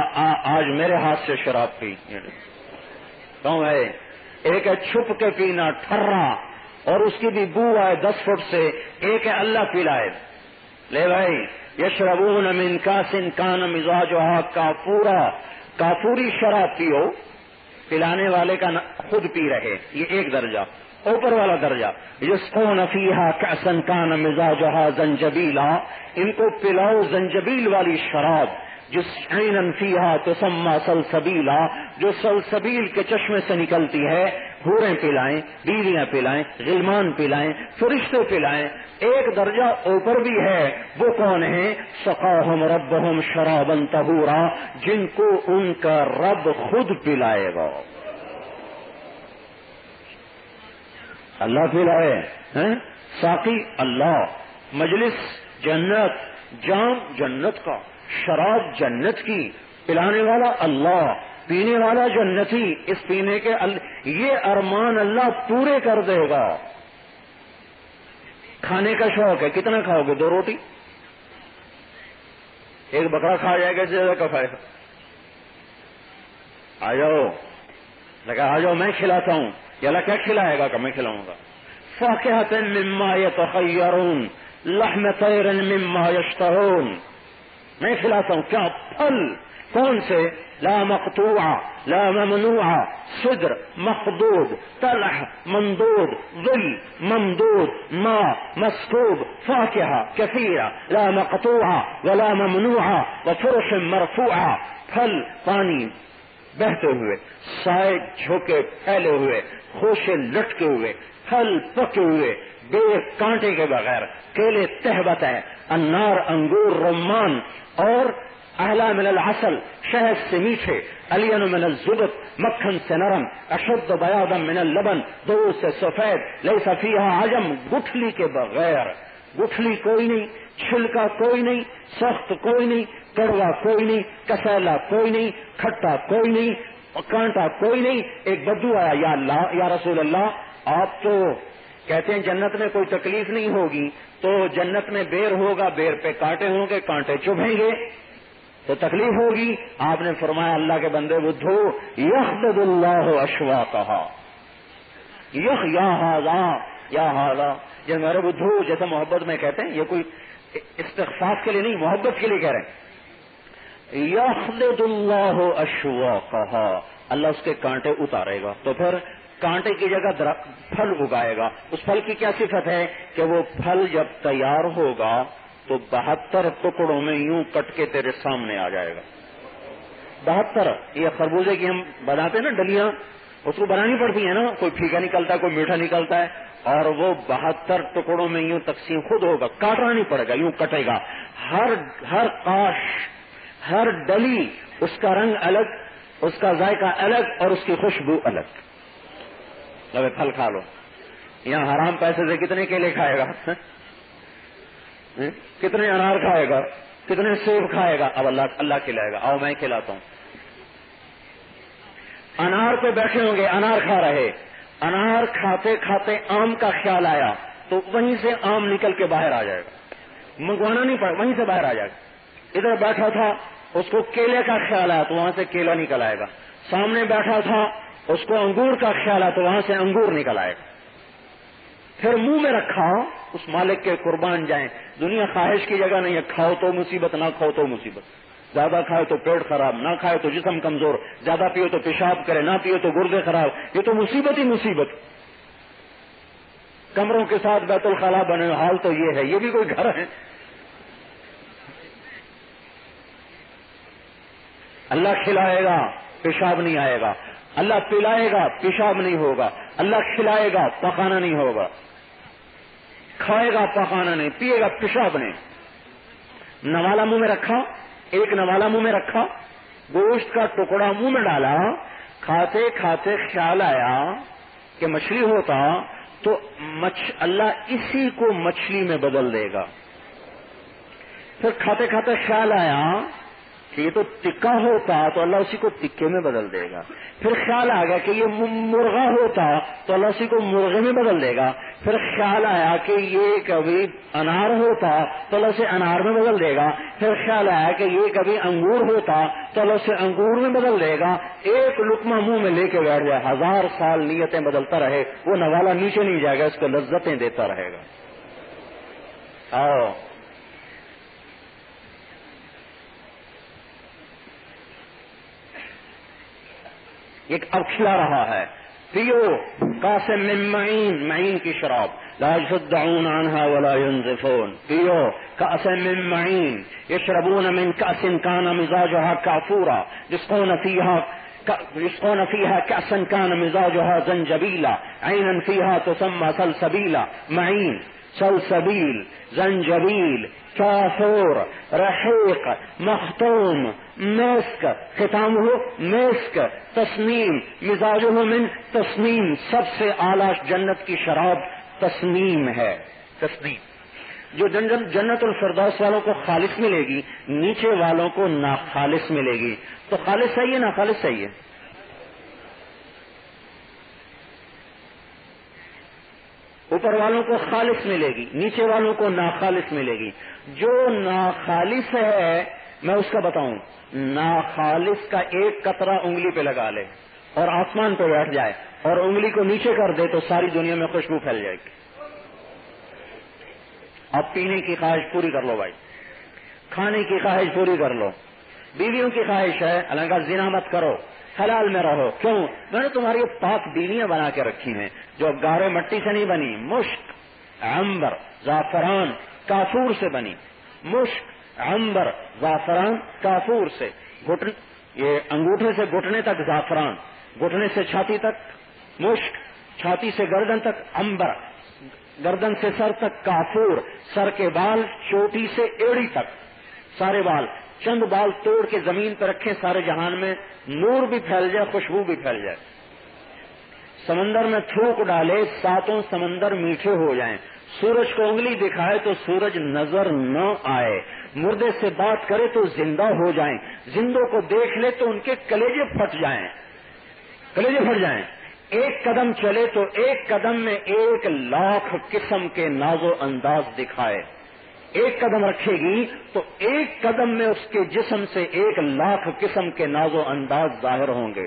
آج میرے ہاتھ سے شراب پی، کیوں ہے؟ ایک ہے چھپ کے پینا ٹھرا اور اس کی بھی بو آئے 10 فٹ سے، ایک ہے اللہ پلائے، لے بھائی یشربون من کاس کان مزاجھا کافورا، کافوری شراب پیو، پلانے والے کا خود پی رہے، یہ ایک درجہ۔ اوپر والا درجہ یسقون فیہا کأسا کان مزاجھا زنجبیلا، ان کو پلاؤ زنجبیل والی شراب، جس عینا فیہا تسمى سلسبیلا، جو سلسبیل کے چشمے سے نکلتی ہے، حوریں پلائیں، بیویاں پلائیں، غلمان پلائیں، فرشتے پلائیں۔ ایک درجہ اوپر بھی ہے، وہ کون ہیں؟ سقاہم ربہم شرابا طہورا، جن کو ان کا رب خود پلائے گا، اللہ پلائے ہیں، ساقی اللہ، مجلس جنت، جام جنت کا، شراب جنت کی، پلانے والا اللہ، پینے والا جنتی، اس پینے کے یہ ارمان اللہ پورے کر دے گا۔ کھانے کا شوق ہے، کتنا کھاؤ گے؟ 2 روٹی، ایک بکرا کھا جائے گا، زیادہ کا فائدہ۔ آ جاؤ، لگا آ جاؤ میں کھلاتا ہوں، یا اللہ کیا کھلائے گا کہ میں کھلاؤں گا؟ فاکہۃ مما یتخیرون، لحم طیر مما یشتہون، میں کھلاتا ہوں کیا؟ پھل، کون سے؟ لا مقطوعہ لا ممنوعہ، صدر مخضود، طلح ممدود، ظل ممدود، ماء مسکوب، فاکہہ کثیرہ لا مقطوعہ ولا ممنوعہ وفرش مرفوعہ، پھل پانی بہتے ہوئے، سائے جھوکے پھیلے ہوئے، خوشے لٹکے ہوئے، پھل پکے ہوئے، بیر کانٹے کے بغیر، کیلے تہبت ہے، انار انگور رمان، اور احلا من العسل، شہد سے میٹھے، الین من الزبد، مکھن سے نرم، اشد بیاضا من اللبن، دودھ سے سفید، لیس فیہا عجم، گٹھلی کے بغیر، گٹھلی کوئی نہیں، چھلکا کوئی نہیں، سخت کوئی نہیں، کڑوا کوئی نہیں، کسیلا کوئی نہیں، کھٹا کوئی نہیں، کانٹا کوئی نہیں۔ ایک بدو آیا، یا اللہ یا رسول اللہ، آپ تو کہتے ہیں جنت میں کوئی تکلیف نہیں ہوگی، تو جنت میں بیر ہوگا، بیر پہ کانٹے ہوں گے، کانٹے چبھیں گے تو تکلیف ہوگی۔ آپ نے فرمایا اللہ کے بندے بدھو، یخدد اللہ اشواقہا، یا ہاذا، یہ میرے بدھو، جیسے محبت میں کہتے ہیں، یہ کوئی استخفاف کے لیے نہیں، محبت کے لیے کہہ رہے ہیں، یخدد اللہ اشواقہا، اللہ اس کے کانٹے اتارے گا، تو پھر کانٹے کی جگہ پھل اگائے گا۔ اس پھل کی کیا صفت ہے کہ وہ پھل جب تیار ہوگا تو 72 ٹکڑوں میں یوں کٹ کے تیرے سامنے آ جائے گا۔ 72، یہ خربوزے کی ہم بناتے ہیں نا ڈلیاں، اس کو بنانی پڑتی ہے نا، کوئی پھیکا نکلتا ہے، کوئی میٹھا نکلتا ہے، اور وہ 72 ٹکڑوں میں یوں تقسیم خود ہوگا، کاٹنا نہیں پڑے گا، یوں کٹے گا۔ ہر قاش، ہر ڈلی، اس کا رنگ الگ، اس کا ذائقہ الگ، اور اس کی خوشبو الگ۔ لو پھل کھا لو، یہاں حرام پیسے سے کتنے کیلے کھائے گا، کتنے انار کھائے گا، کتنے سیب کھائے گا؟ اب اللہ کھلائے گا، آؤ میں کھلاتا ہوں۔ انار پہ بیٹھے ہوں گے، انار کھا رہے، انار کھاتے کھاتے آم کا خیال آیا تو وہیں سے آم نکل کے باہر آ جائے گا، منگوانا نہیں پڑے، وہیں سے باہر آ جائے گا۔ ادھر بیٹھا تھا، اس کو کیلے کا خیال آیا تو وہاں سے کیلا نکل آئے گا، سامنے بیٹھا تھا، اس کو انگور کا خیال آیا تو وہاں سے انگور نکل آئے گا۔ پھر منہ میں رکھا، اس مالک کے قربان جائیں، دنیا خواہش کی جگہ نہیں ہے، کھاؤ تو مصیبت، نہ کھاؤ تو مصیبت۔ زیادہ کھائے تو پیٹ خراب، نہ کھائے تو جسم کمزور، زیادہ پیو تو پیشاب کرے، نہ پیو تو گردے خراب. یہ تو مصیبت ہی مصیبت. کمروں کے ساتھ بیت الخلاء بنے، حال تو یہ ہے. یہ بھی کوئی گھر ہے؟ اللہ کھلائے گا پیشاب نہیں آئے گا، اللہ پلائے گا پیشاب نہیں ہوگا، اللہ کھلائے گا پکانا نہیں ہوگا، کھائے گا پکانا نہیں، پیے گا پیشاب نہیں. نوالا منہ میں رکھا، ایک نوالا منہ میں رکھا، گوشت کا ٹکڑا منہ میں ڈالا، کھاتے کھاتے خیال آیا کہ مچھلی ہوتا تو اللہ اسی کو مچھلی میں بدل دے گا. پھر کھاتے کھاتے خیال آیا کہ یہ تو ٹکا ہوتا تو اللہ اسی کو ٹکے میں بدل دے گا. پھر خیال آ گیا کہ یہ مرغا ہوتا تو اللہ اسی کو مرغے میں بدل دے گا. پھر خیال آیا کہ یہ کبھی انار ہوتا تو اللہ اسے انار میں بدل دے گا. پھر خیال آیا کہ یہ کبھی انگور ہوتا تو اللہ اسے انگور میں بدل دے گا. ایک لقمہ منہ میں لے کے بیٹھ جائے، 1000 سال نیتیں بدلتا رہے، وہ نوالا نیچے نہیں جائے گا، اس کو لذتیں دیتا رہے گا. آؤ ایک اب کھلا رہا ہے، پیو کاس من معین، معین کی شراب، لا يصدعون عنها ولا ينزفون. پیو کاس من معین، یشربون من کأس كان مزاجها كافورا، يسقون فيها كأسا كان مزاجها زنجبيلا، عينا فيها تسمى سلسبيلا. معین، سلسبیل، زنجبیل، کافور، رحیق، مختوم، مسک، ختامہ مسک، تسنیم، مزاجہ من تسنیم. سب سے اعلیٰ جنت کی شراب تسنیم ہے. تسنیم جو جنت الفردوس والوں کو خالص ملے گی، نیچے والوں کو ناخالص ملے گی. تو خالص صحیح ہے، ناخالص صحیح ہے؟ اوپر والوں کو خالص ملے گی، نیچے والوں کو ناخالص ملے گی. جو ناخالص ہے میں اس کا بتاؤں، ناخالص کا ایک قطرہ انگلی پہ لگا لے اور آسمان پہ بیٹھ جائے اور انگلی کو نیچے کر دے تو ساری دنیا میں خوشبو پھیل جائے گی. اب پینے کی خواہش پوری کر لو بھائی، کھانے کی خواہش پوری کر لو، بیویوں کی خواہش ہے اللہ کا زنا مت کرو، حلال میں رہو. کیوں؟ میں نے تمہاری پاک بیویاں بنا کے رکھی ہیں جو گارے مٹی سے نہیں بنی، مشک، عنبر، زعفران، کافور سے بنی. مشک، عنبر، زعفران، کافور سے. یہ انگوٹھے سے گھٹنے تک زعفران، گھٹنے سے چھاتی تک مشک، چھاتی سے گردن تک عنبر، گردن سے سر تک کافور، سر کے بال چوٹی سے ایڑی تک سارے بال. چند بال توڑ کے زمین پر رکھیں، سارے جہان میں نور بھی پھیل جائے، خوشبو بھی پھیل جائے. سمندر میں تھوک ڈالے، 7 سمندر میٹھے ہو جائیں. سورج کو انگلی دکھائے تو سورج نظر نہ آئے. مردے سے بات کرے تو زندہ ہو جائیں. زندوں کو دیکھ لے تو ان کے کلیجے پھٹ جائیں، کلیجے پھٹ جائیں. ایک قدم چلے تو ایک قدم میں 1,00,000 قسم کے ناز و انداز دکھائے. ایک قدم رکھے گی تو ایک قدم میں اس کے جسم سے 1,00,000 قسم کے ناز و انداز ظاہر ہوں گے.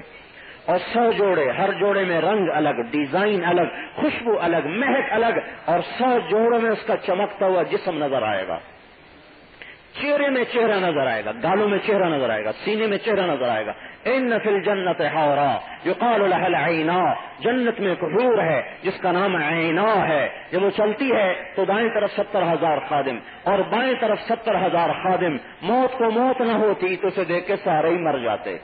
اور 100 جوڑے، ہر جوڑے میں رنگ الگ، ڈیزائن الگ، خوشبو الگ، مہک الگ، اور 100 جوڑوں میں اس کا چمکتا ہوا جسم نظر آئے گا. چہرے میں چہرہ نظر آئے گا، گالوں میں چہرہ نظر آئے گا، سینے میں چہرہ نظر آئے گا. ان فی الجنت حورا یقال لها العینا، جنت میں ایک حور ہے جس کا نام عینا ہے. جب وہ چلتی ہے تو دائیں طرف 70,000 خادم اور بائیں طرف 70,000 خادم. موت کو موت نہ ہوتی تو اسے دیکھ کے سارے ہی مر جاتے،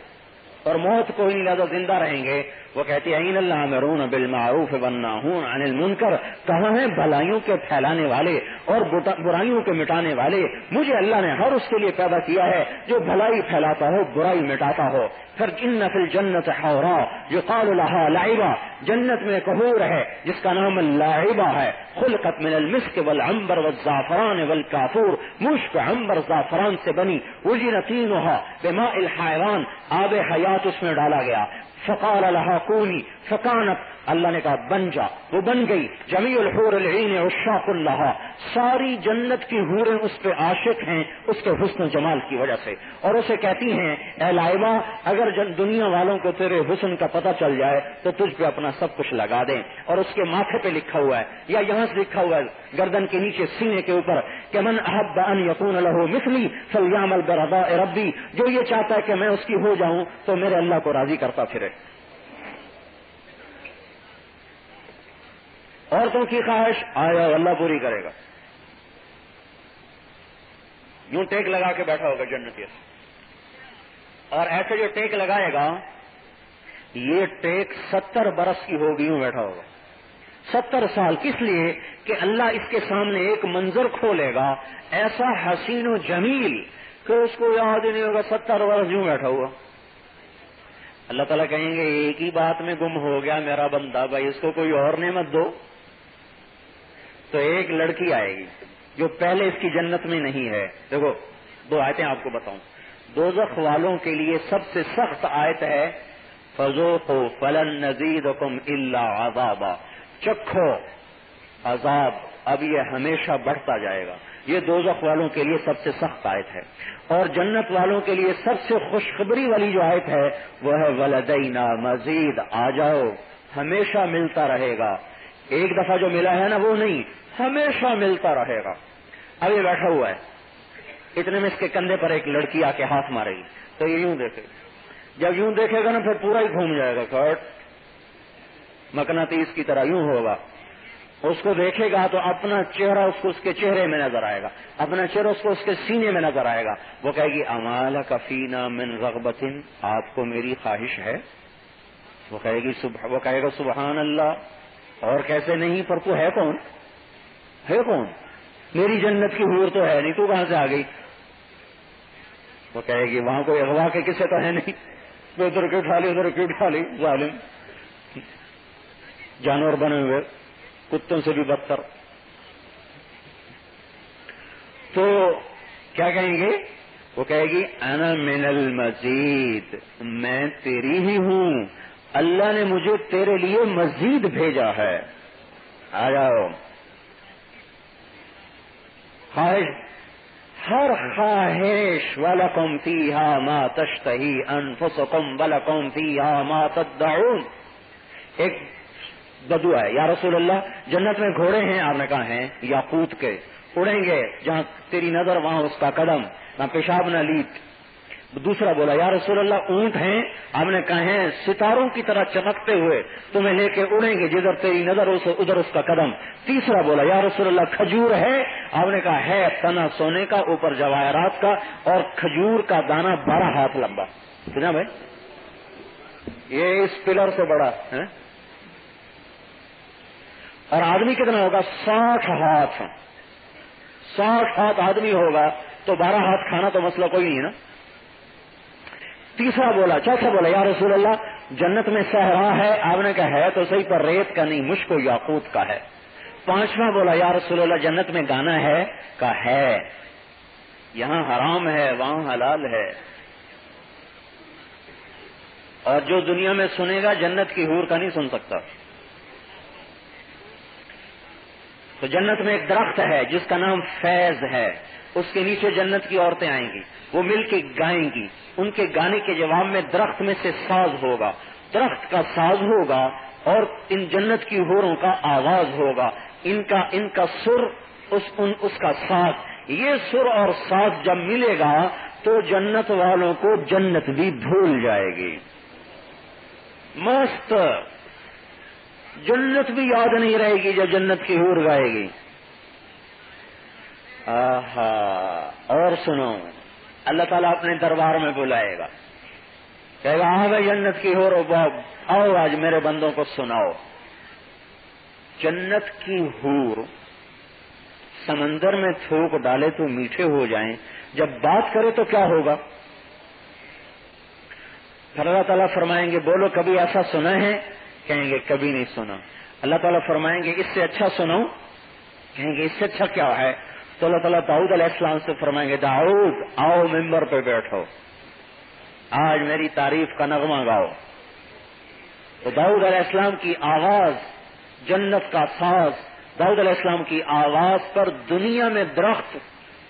اور موت کو ہی لہذا زندہ رہیں گے. وہ کہتی ہے این الامرون بالمعروف والناہون عن المنکر، کہاں ہیں بھلائیوں کے پھیلانے والے اور برائیوں کے مٹانے والے؟ مجھے اللہ نے ہر اس کے لیے پیدا کیا ہے جو بھلائی پھیلاتا ہو، برائی مٹاتا ہو. پھر ان فی الجنت حورا یقال لها لعبا، جنت میں ایک حور ہے جس کا نام لاعبہ ہے. خلقت من المسک والعنبر والزعفران والکافور، مشک، عنبر، زعفران سے بنی. وجن طینها بماء الحیوان، آب حیات اس میں ڈالا گیا. فقال لها کونی فکانت اللہ نے کہا بن جا، وہ بن گئی. جمیع الحور العین عشاق اللہ، ساری جنت کی حوریں اس پہ عاشق ہیں اس کے حسن و جمال کی وجہ سے، اور اسے کہتی ہیں اے لائبہ اگر دنیا والوں کو تیرے حسن کا پتہ چل جائے تو تجھ پہ اپنا سب کچھ لگا دیں. اور اس کے ماتھے پہ لکھا ہوا ہے یا یہاں سے لکھا ہوا ہے گردن کے نیچے سینے کے اوپر کہ من احب ان یکون له مثلی فلیعمل برضاء ربی، جو یہ چاہتا ہے کہ میں اس کی ہو جاؤں تو میرے اللہ کو راضی کرتا پھرے. عورتوں کی خواہش آیا اللہ پوری کرے گا. یوں ٹیک لگا کے بیٹھا ہوگا جنتی، اور ایسے جو ٹیک لگائے گا یہ ٹیک 70 برس کی ہوگی، یوں بیٹھا ہوگا 70 سال. کس لیے کہ اللہ اس کے سامنے ایک منظر کھولے گا ایسا حسین و جمیل کہ اس کو یاد ہی نہیں ہوگا 70 برس یوں بیٹھا ہوا. اللہ تعالیٰ کہیں گے ایک ہی بات میں گم ہو گیا میرا بندہ، بھائی اس کو کوئی اور نعمت دو. تو ایک لڑکی آئے گی جو پہلے اس کی جنت میں نہیں ہے. دیکھو 2 آیتیں آپ کو بتاؤں. دوزخ والوں کے لیے سب سے سخت آیت ہے فذوقوا فلن نزیدکم الا عذابا، چکھو عذاب اب یہ ہمیشہ بڑھتا جائے گا. یہ دوزخ والوں کے لیے سب سے سخت آیت ہے. اور جنت والوں کے لیے سب سے خوشخبری والی جو آیت ہے وہ ہے ولدینا مزید، آ جاؤ ہمیشہ ملتا رہے گا. ایک دفعہ جو ملا ہے نا وہ نہیں، ہمیشہ ملتا رہے گا. اب یہ بیٹھا ہوا ہے، اتنے میں اس کے کندھے پر ایک لڑکی آ کے ہاتھ مارے گی تو یہ یوں دیکھے گا. جب یوں دیکھے گا نا پھر پورا ہی گھوم جائے گا، کٹ مقناطیس کی طرح یوں ہوگا. اس کو دیکھے گا تو اپنا چہرہ اس کو اس کے چہرے میں نظر آئے گا، اپنا چہرہ اس کو اس کے سینے میں نظر آئے گا. وہ کہے گی امالک فینا من رغبت، آپ کو میری خواہش ہے؟ وہ کہے گا سبحان اللہ، اور کیسے نہیں، پر تو ہے کون؟ ہے کون؟ میری جنت کی حور تو ہے نہیں، تو کہاں سے آ گئی؟ وہ کہے گی وہاں کوئی اغوا کے قصے تو ہے نہیں، تو ادھر کی اٹھا لی ادھر کی اٹھا لی، ظالم جانور بنے ہوئے کتوں سے بھی بدتر. تو کیا کہیں گے؟ وہ کہے گی انا من المزید، میں تیری ہی ہوں، اللہ نے مجھے تیرے لیے مزید بھیجا ہے، آ جاؤ. خواہش، ہر خواہش وَلَكُمْ فِيهَا مَا تَشْتَهِي أَنفُسُكُمْ وَلَكُمْ فِيهَا مَا تَدَّعُونَ. ایک بدو ہے یا رسول اللہ جنت میں گھوڑے ہیں، آپ نے کہا ہیں یاقوت کے، اڑیں گے جہاں تیری نظر وہاں اس کا قدم، نہ پیشاب نہ لیت. دوسرا بولا یا رسول اللہ اونٹ ہیں، آپ نے کہا ہیں ستاروں کی طرح چمکتے ہوئے تمہیں لے کے اڑیں گے جدھر تیری نظر ادھر اس کا قدم. تیسرا بولا یا رسول اللہ کھجور ہے، آپ نے کہا ہے تنا سونے کا، اوپر جواہرات کا، اور کھجور کا دانہ 12 ہاتھ لمبا. سنا بھائی، یہ اس پلر سے بڑا ہے. اور آدمی کتنا ہوگا؟ 60 ہاتھ. 60 ہاتھ آدمی ہوگا تو 12 ہاتھ کھانا تو مسئلہ کوئی نہیں ہے نا. تیسرا بولا، چوتھا بولا یا رسول اللہ جنت میں صحرا ہے، آپ نے کہا ہے تو صحیح پر ریت کا نہیں، مشک و یاقوت کا ہے. پانچواں بولا یا رسول اللہ جنت میں گانا ہے، کہا ہے یہاں حرام ہے وہاں حلال ہے، اور جو دنیا میں سنے گا جنت کی حور کا نہیں سن سکتا. تو جنت میں ایک درخت ہے جس کا نام فیض ہے، اس کے نیچے جنت کی عورتیں آئیں گی، وہ مل کے گائیں گی. ان کے گانے کے جواب میں درخت میں سے ساز ہوگا، درخت کا ساز ہوگا اور ان جنت کی حوروں کا آواز ہوگا. ان کا سر اس کا ساز. یہ سر اور ساز جب ملے گا تو جنت والوں کو جنت بھی بھول جائے گی. مست جنت بھی یاد نہیں رہے گی جب جنت کی حور گائے گی. آہا. اور سنو، اللہ تعالیٰ اپنے دربار میں بلائے گا، کہے گا ہاں بھائی جنت کی حور آؤ آج میرے بندوں کو سناؤ. جنت کی حور سمندر میں تھوک ڈالے تو میٹھے ہو جائیں، جب بات کرے تو کیا ہوگا؟ پھر اللہ تعالیٰ فرمائیں گے بولو کبھی ایسا سنا ہے؟ کہیں گے کبھی نہیں سنا. اللہ تعالیٰ فرمائیں گے اس سے اچھا سنو، کہیں گے اس سے اچھا کیا ہے؟ تو اللہ تعالیٰ داؤد علیہ السلام سے فرمائیں گے داؤد آؤ ممبر پہ بیٹھو، آج میری تعریف کا نغمہ گاؤ. تو داؤد علیہ السلام کی آواز، جنت کا ساز، داؤد علیہ السلام کی آواز پر دنیا میں درخت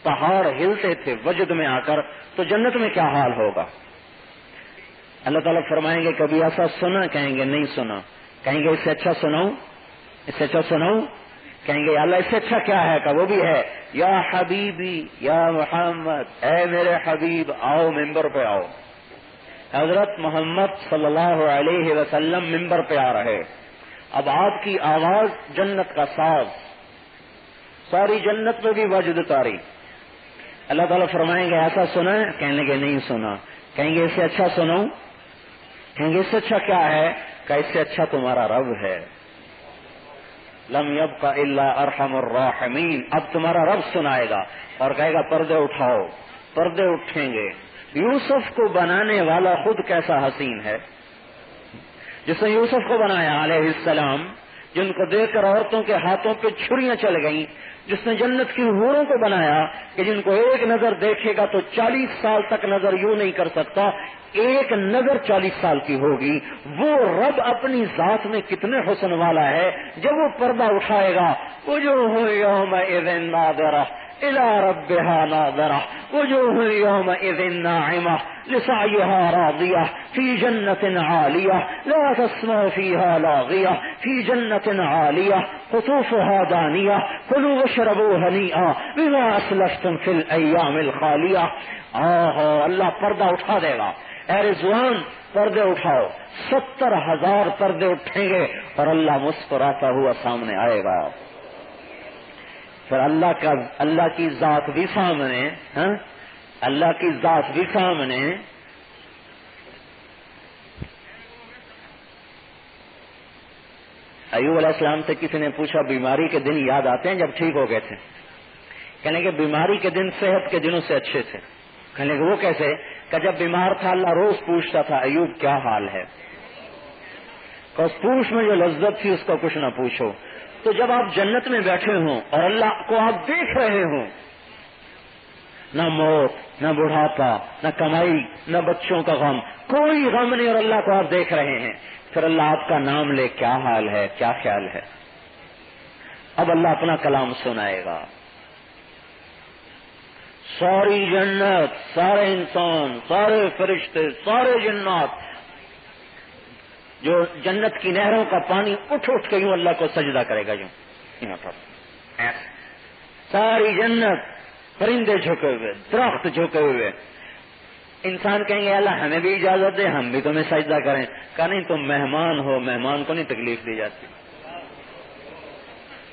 پہاڑ ہلتے تھے وجد میں آ کر، تو جنت میں کیا حال ہوگا؟ اللہ تعالیٰ فرمائیں گے کبھی ایسا سنا؟ کہیں گے نہیں سنا. کہیں گے اس سے اچھا سناؤں، اس سے اچھا سناؤں؟ کہیں گے اللہ اس سے اچھا کیا ہے؟ کہ وہ بھی ہے، یا حبیبی یا محمد، اے میرے حبیب آؤ ممبر پہ آؤ. حضرت محمد صلی اللہ علیہ وسلم ممبر پہ آ رہے. اب آپ کی آواز جنت کا ساز، ساری جنت میں بھی وجد تاری. اللہ تعالیٰ فرمائیں گے ایسا سنا ہے؟ کہنے کے نہیں سنا. کہیں گے اس سے اچھا سناؤں؟ کہیں گے اس سے اچھا کیا ہے؟ کہ اس سے اچھا تمہارا رب ہے. لم یبق الا ارحم الراحمین. اب تمہارا رب سنائے گا اور کہے گا پردے اٹھاؤ. پردے اٹھیں گے. یوسف کو بنانے والا خود کیسا حسین ہے، جس نے یوسف کو بنایا علیہ السلام، جن کو دیکھ کر عورتوں کے ہاتھوں پہ چھریاں چل گئیں، جس نے جنت کی حوروں کو بنایا کہ جن کو ایک نظر دیکھے گا تو 40 سال تک نظر یوں نہیں کر سکتا، ایک نظر 40 سال کی ہوگی. وہ رب اپنی ذات میں کتنے حسن والا ہے. جب وہ پردہ اٹھائے گا، وجوہ یومئذ ناظرہ الی ربها ناظرہ وجوہ یومئذ ناعمہ لسعیها راضیہ فی جنت عالیہ لا تسمع فیہا لاغیہ فی جنت عالیہ قطوفها دانیہ کلوا واشربوا ہنیئا بما اسلفتم فی الایام الخالیہ. اللہ پردہ اٹھا دے گا. اے رضوان پردے اٹھاؤ. 70,000 پردے اٹھیں گے اور اللہ مسکراتا ہوا سامنے آئے گا. پھر اللہ کی ذات بھی سامنے، اللہ کی ذات بھی سامنے. ایوب علیہ السلام سے کسی نے پوچھا بیماری کے دن یاد آتے ہیں جب ٹھیک ہو گئے تھے؟ کہنے کہ بیماری کے دن صحت کے دنوں سے اچھے تھے. کہنے کہ وہ کیسے؟ کہ جب بیمار تھا اللہ روز پوچھتا تھا ایوب کیا حال ہے. کہ اس پوچھ میں جو لذت تھی اس کا کچھ نہ پوچھو. تو جب آپ جنت میں بیٹھے ہوں اور اللہ کو آپ دیکھ رہے ہوں، نہ موت، نہ بڑھاپا، نہ کمائی، نہ بچوں کا غم، کوئی غم نہیں، اور اللہ کو آپ دیکھ رہے ہیں، پھر اللہ آپ کا نام لے کیا حال ہے، کیا خیال ہے؟ اب اللہ اپنا کلام سنائے گا. ساری جنت، سارے انسان، سارے فرشتے، سارے جنات، جو جنت کی نہروں کا پانی اٹھ اٹھ کے یوں اللہ کو سجدہ کرے گا. یوں ساری جنت، پرندے جھکے ہوئے، درخت جھکے ہوئے. انسان کہیں گے اللہ ہمیں بھی اجازت دے، ہم بھی تمہیں سجدہ کریں. کہا نہیں، تم مہمان ہو، مہمان کو نہیں تکلیف دی جاتی.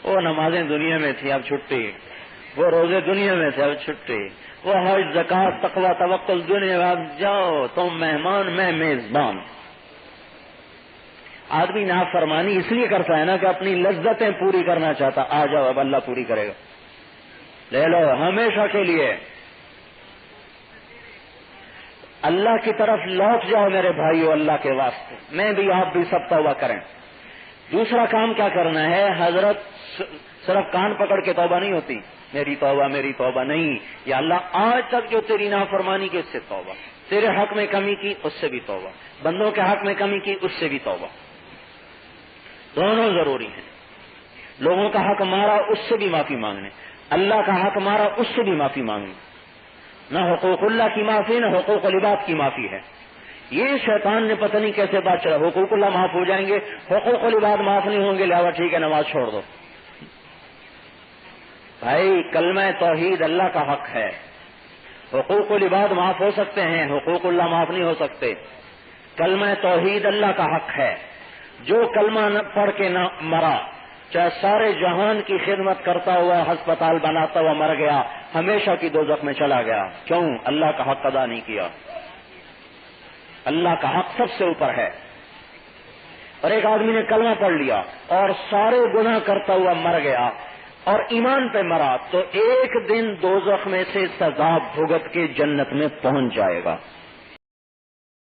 وہ نمازیں دنیا میں تھی اب چھٹی، وہ روزے دنیا میں تھے اب چھٹی، وہ حج زکات تقوی توکل دنیا میں، اب جاؤ تم مہمان میں میزبان. آدمی نافرمانی اس لیے کرتا ہے نا کہ اپنی لذتیں پوری کرنا چاہتا. آ جاؤ اب اللہ پوری کرے گا، لے لو ہمیشہ کے لیے. اللہ کی طرف لوٹ جاؤ میرے بھائیو، اللہ کے واسطے. میں بھی آپ بھی سب توبہ کریں. دوسرا کام کیا کرنا ہے؟ حضرت صرف کان پکڑ کے توبہ نہیں ہوتی، میری توبہ میری توبہ نہیں. یا اللہ آج تک جو تیری نافرمانی کی اس سے توبہ، تیرے حق میں کمی کی اس سے بھی توبہ، بندوں کے حق میں کمی کی اس سے بھی توبہ. دونوں ضروری ہیں. لوگوں کا حق مارا اس سے بھی معافی مانگنے، اللہ کا حق مارا اس سے بھی معافی مانگنے. نہ حقوق اللہ کی معافی، نہ حقوق العباد کی معافی ہے. یہ شیطان نے پتہ نہیں کیسے بات چلا، حقوق اللہ معاف ہو جائیں گے، حقوق العباد معاف نہیں ہوں گے، لہذا ٹھیک ہے نماز چھوڑ دو. بھائی کلمہ توحید اللہ کا حق ہے. حقوق العباد معاف ہو سکتے ہیں، حقوق اللہ معاف نہیں ہو سکتے. کلمہ توحید اللہ کا حق ہے. جو کلمہ پڑھ کے نہ مرا، چاہے سارے جہان کی خدمت کرتا ہوا ہسپتال بناتا ہوا مر گیا، ہمیشہ کی دوزخ میں چلا گیا. کیوں؟ اللہ کا حق ادا نہیں کیا. اللہ کا حق سب سے اوپر ہے. اور ایک آدمی نے کلمہ پڑھ لیا اور سارے گناہ کرتا ہوا مر گیا اور ایمان پہ مرا، تو ایک دن دوزخ میں سے سزا بھگت کے جنت میں پہنچ جائے گا.